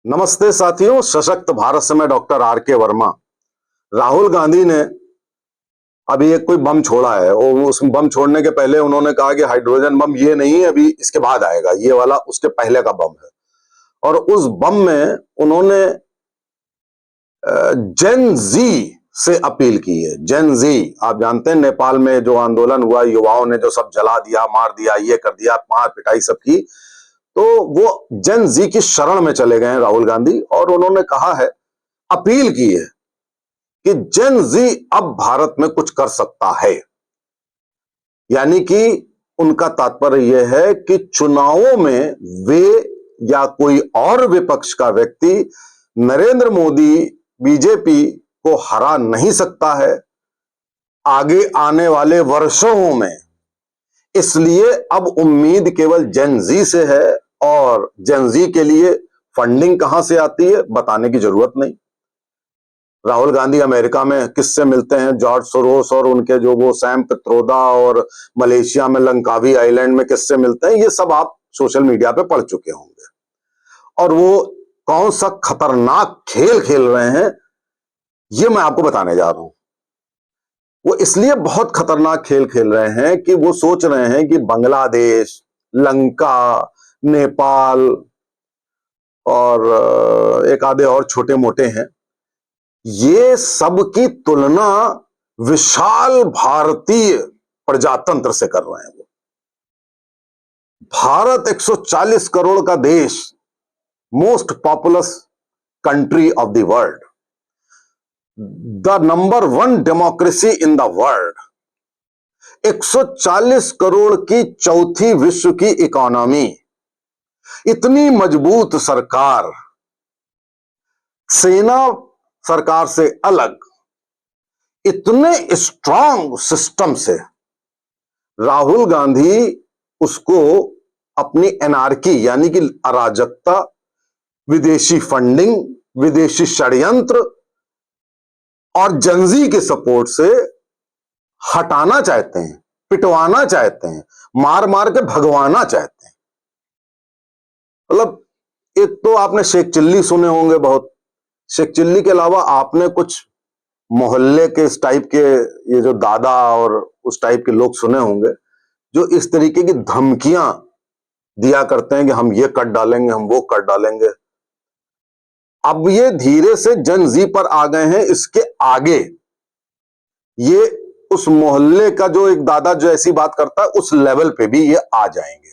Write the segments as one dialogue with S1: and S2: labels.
S1: नमस्ते साथियों, सशक्त भारत से मैं डॉक्टर आर के वर्मा। राहुल गांधी ने अभी एक कोई बम छोड़ा है और उस बम छोड़ने के पहले उन्होंने कहा कि हाइड्रोजन बम ये नहीं है, अभी इसके बाद आएगा, ये वाला उसके पहले का बम है। और उस बम में उन्होंने जेन जी से अपील की है। जेन जी, आप जानते हैं नेपाल में जो आंदोलन हुआ, युवाओं ने जो सब जला दिया, मार दिया, ये कर दिया, मार पिटाई सब की, तो वो जेन जी की शरण में चले गए हैं राहुल गांधी और उन्होंने कहा है, अपील की है कि जेन जी अब भारत में कुछ कर सकता है। यानी कि उनका तात्पर्य यह है कि चुनावों में वे या कोई और विपक्ष का व्यक्ति नरेंद्र मोदी, बीजेपी को हरा नहीं सकता है आगे आने वाले वर्षों में। इसलिए अब उम्मीद केवल जेन जी से है और जेन जी के लिए फंडिंग कहां से आती है बताने की जरूरत नहीं। राहुल गांधी अमेरिका में किससे मिलते हैं, जॉर्ज सोरोस और उनके जो वो सैम पित्रोदा, और मलेशिया में लंकावी आइलैंड में किससे मिलते हैं, ये सब आप सोशल मीडिया पे पढ़ चुके होंगे। और वो कौन सा खतरनाक खेल खेल रहे हैं ये मैं आपको बताने जा रहा हूं। वो इसलिए बहुत खतरनाक खेल खेल रहे हैं कि वो सोच रहे हैं कि बांग्लादेश, लंका, नेपाल और एक आधे और छोटे मोटे हैं, ये सब की तुलना विशाल भारतीय प्रजातंत्र से कर रहे हैं। वो भारत 140 करोड़ का देश, most populous country of the world, the number 1 democracy in the world, 140 crore की चौथी विश्व की इकोनॉमी, इतनी मजबूत सरकार, सेना सरकार से अलग, इतने स्ट्रांग सिस्टम से राहुल गांधी उसको अपनी एनार्की यानी कि अराजकता, विदेशी फंडिंग, विदेशी षड्यंत्र और जनजी के सपोर्ट से हटाना चाहते हैं, पिटवाना चाहते हैं, मार मार के भगवाना चाहते हैं। मतलब एक तो आपने शेख चिल्ली सुने होंगे बहुत, शेख चिल्ली के अलावा आपने कुछ मोहल्ले के इस टाइप के, ये जो दादा और उस टाइप के लोग सुने होंगे जो इस तरीके की धमकियां दिया करते हैं कि हम ये कर डालेंगे, हम वो कर डालेंगे। अब ये धीरे से जन जी पर आ गए हैं। इसके आगे ये उस मोहल्ले का जो एक दादा जो ऐसी बात करता है उस लेवल पे भी ये आ जाएंगे।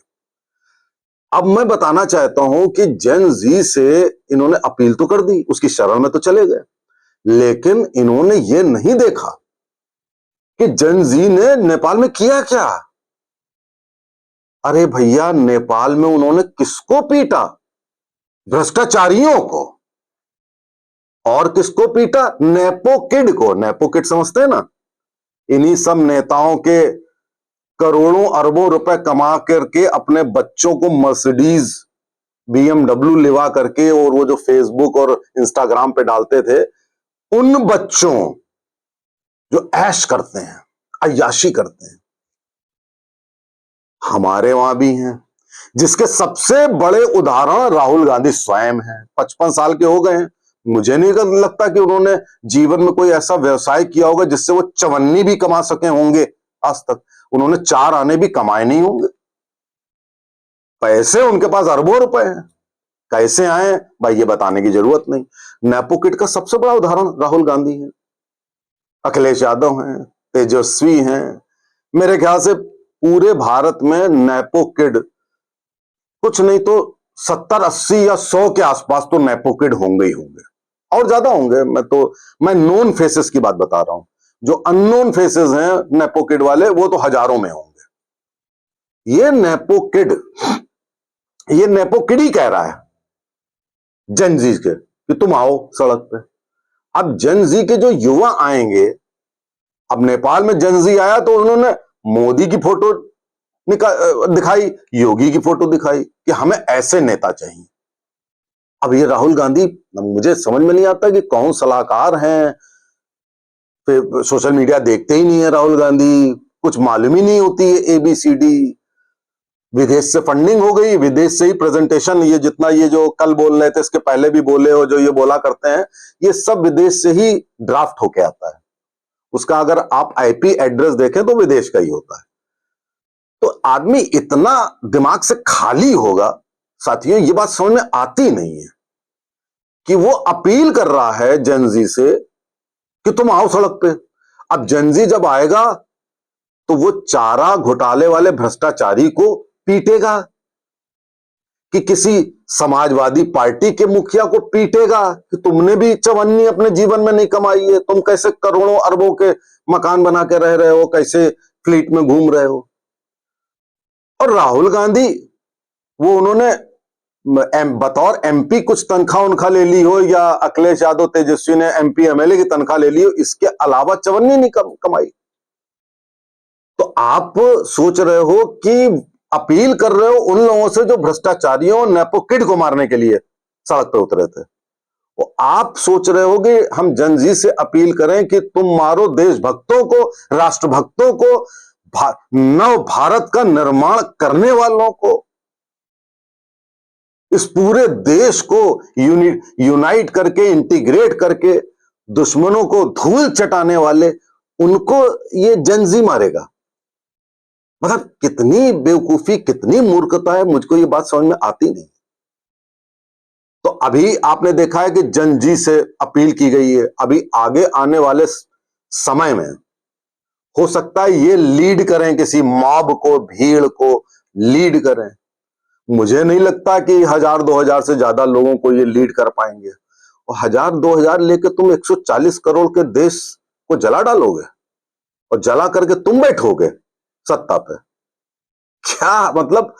S1: अब मैं बताना चाहता हूं कि जेन जी से इन्होंने अपील तो कर दी, उसकी शरण में तो चले गए, लेकिन इन्होंने ये नहीं देखा कि जेन जी ने नेपाल में किया क्या। अरे भैया, नेपाल में उन्होंने किसको पीटा? भ्रष्टाचारियों को। और किसको पीटा? नेपो किड को। नेपो किड समझते हैं ना? इन्हीं सब नेताओं के करोड़ों अरबों रुपए कमा करके अपने बच्चों को मर्सिडीज, बीएमडब्ल्यू लिवा करके और वो जो फेसबुक और इंस्टाग्राम पे डालते थे, उन बच्चों जो ऐश करते हैं, अय्याशी करते हैं, हमारे वहां भी हैं, जिसके सबसे बड़े उदाहरण राहुल गांधी स्वयं हैं। 55 साल के हो गए हैं, मुझे नहीं लगता कि उन्होंने जीवन में कोई ऐसा व्यवसाय किया होगा जिससे वो चवन्नी भी कमा सके होंगे। आज तक उन्होंने 4 आने भी कमाए नहीं होंगे। पैसे उनके पास अरबों रुपए हैं, कैसे आए भाई ये बताने की जरूरत नहीं। नेपोकिट का सबसे बड़ा उदाहरण राहुल गांधी है, अखिलेश यादव हैं, तेजस्वी हैं। मेरे ख्याल से पूरे भारत में नेपो किड कुछ नहीं तो 70, 80 या 100 के आसपास तो नेपो किड होंगे ही होंगे, और ज्यादा होंगे। मैं नोन फेसेस की बात बता रहा हूं। जो अननोन फेसेस हैं नेपो किड वाले, वो तो हजारों में होंगे। ये नेपो किड ही कह रहा है जेन जी के कि तुम आओ सड़क पे। अब जेन जी के जो युवा आएंगे, अब नेपाल में जेन जी आया तो उन्होंने मोदी की फोटो दिखाई, योगी की फोटो दिखाई कि हमें ऐसे नेता चाहिए। अब ये राहुल गांधी, मुझे समझ में नहीं आता कि कौन सलाहकार हैं, फिर सोशल मीडिया देखते ही नहीं है राहुल गांधी, कुछ मालूम ही नहीं होती है ABCD। विदेश से फंडिंग हो गई, विदेश से ही प्रेजेंटेशन, ये जितना ये जो कल बोल रहे थे इसके पहले भी बोले हो, जो ये बोला करते हैं, ये सब विदेश से ही ड्राफ्ट होके आता है। उसका अगर आप आईपी एड्रेस देखें तो विदेश का ही होता है। तो आदमी इतना दिमाग से खाली होगा, साथियों ये बात समझ में आती नहीं है कि वो अपील कर रहा है जेनजी से कि तुम आओ सड़क पे। अब जेनजी जब आएगा तो वो चारा घोटाले वाले भ्रष्टाचारी को पीटेगा कि किसी समाजवादी पार्टी के मुखिया को पीटेगा कि तुमने भी चवन्नी अपने जीवन में नहीं कमाई है, तुम कैसे करोड़ों अरबों के मकान बना के रह रहे हो, कैसे फ्लीट में घूम रहे हो। और राहुल गांधी, वो उन्होंने बतौर एमपी कुछ तनख्वाह उनखा ले ली हो, या अखिलेश यादव तेजस्वी ने एमपी एमएलए की तनख्वाह ले ली हो, इसके अलावा चवन्नी नहीं कमाई। तो आप सोच रहे हो कि अपील कर रहे हो उन लोगों से जो भ्रष्टाचारियों नेपो किड को मारने के लिए सड़क पर उतरे थे। वो आप सोच रहे हो कि हम जनजी से अपील करें कि तुम मारो देशभक्तों को, राष्ट्रभक्तों को, नव भारत का निर्माण करने वालों को, इस पूरे देश को यूनाइट करके, इंटीग्रेट करके दुश्मनों को धूल चटाने वाले, उनको ये जनजी मारेगा। मतलब कितनी बेवकूफी, कितनी मूर्खता है, मुझको ये बात समझ में आती नहीं। तो अभी आपने देखा है कि जनजी से अपील की गई है, अभी आगे आने वाले समय में हो सकता है ये लीड करें, किसी मॉब को, भीड़ को लीड करें। मुझे नहीं लगता कि 1000-2000 से ज्यादा लोगों को ये लीड कर पाएंगे। और 1000-2000 लेके तुम 140 करोड़ के देश को जला डालोगे और जला करके तुम बैठोगे सत्ता पे। क्या मतलब,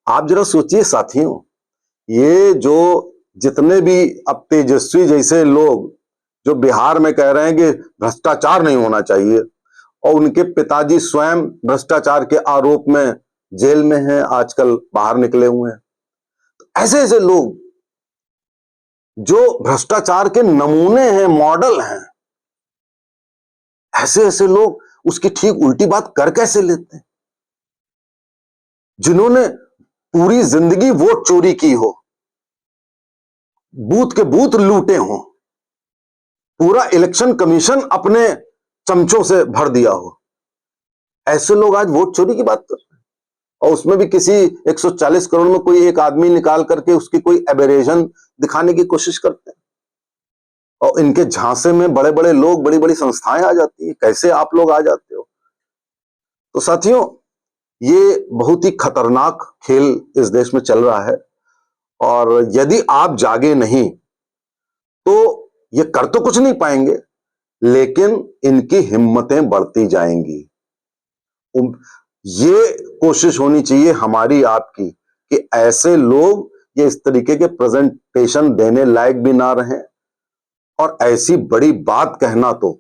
S1: आप जरा सोचिए साथियों, ये जो जितने भी अब तेजस्वी जैसे लोग जो बिहार में कह रहे हैं कि भ्रष्टाचार नहीं होना चाहिए, और उनके पिताजी स्वयं भ्रष्टाचार के आरोप में जेल में हैं, आजकल बाहर निकले हुए हैं। तो ऐसे ऐसे लोग जो भ्रष्टाचार के नमूने हैं, मॉडल हैं, ऐसे ऐसे लोग उसकी ठीक उल्टी बात कर कैसे लेते हैं? जिन्होंने पूरी जिंदगी वोट चोरी की हो, बूथ के बूथ लूटे हो, पूरा इलेक्शन कमीशन अपने चमचों से भर दिया हो, ऐसे लोग आज वोट चोरी की बात कर रहे हैं। और उसमें भी किसी 140 करोड़ में कोई एक आदमी निकाल करके उसकी कोई एबरेशन दिखाने की कोशिश करते हैं, और इनके झांसे में बड़े बड़े लोग, बड़ी बड़ी संस्थाएं आ जाती हैं। कैसे आप लोग आ जाते हो? तो साथियों, ये बहुत ही खतरनाक खेल इस देश में चल रहा है, और यदि आप जागे नहीं तो ये कर तो कुछ नहीं पाएंगे, लेकिन इनकी हिम्मतें बढ़ती जाएंगी। ये कोशिश होनी चाहिए हमारी, आपकी, कि ऐसे लोग ये इस तरीके के प्रेजेंटेशन देने लायक भी ना रहें। और ऐसी बड़ी बात कहना तो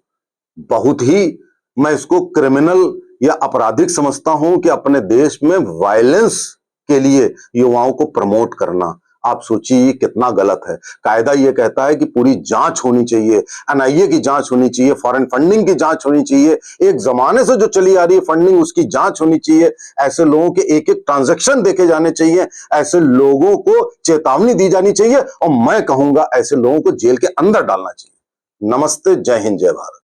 S1: बहुत ही, मैं इसको क्रिमिनल या आपराधिक समझता हूं कि अपने देश में वायलेंस के लिए युवाओं को प्रमोट करना। आप सोचिए कितना गलत है। कायदा ये कहता है कि पूरी जांच होनी चाहिए, एनआईए की जांच होनी चाहिए, फॉरेन फंडिंग की जांच होनी चाहिए, एक जमाने से जो चली आ रही है फंडिंग उसकी जांच होनी चाहिए, ऐसे लोगों के एक एक ट्रांजैक्शन देखे जाने चाहिए, ऐसे लोगों को चेतावनी दी जानी चाहिए, और मैं कहूंगा ऐसे लोगों को जेल के अंदर डालना चाहिए। नमस्ते, जय हिंद, जय भारत।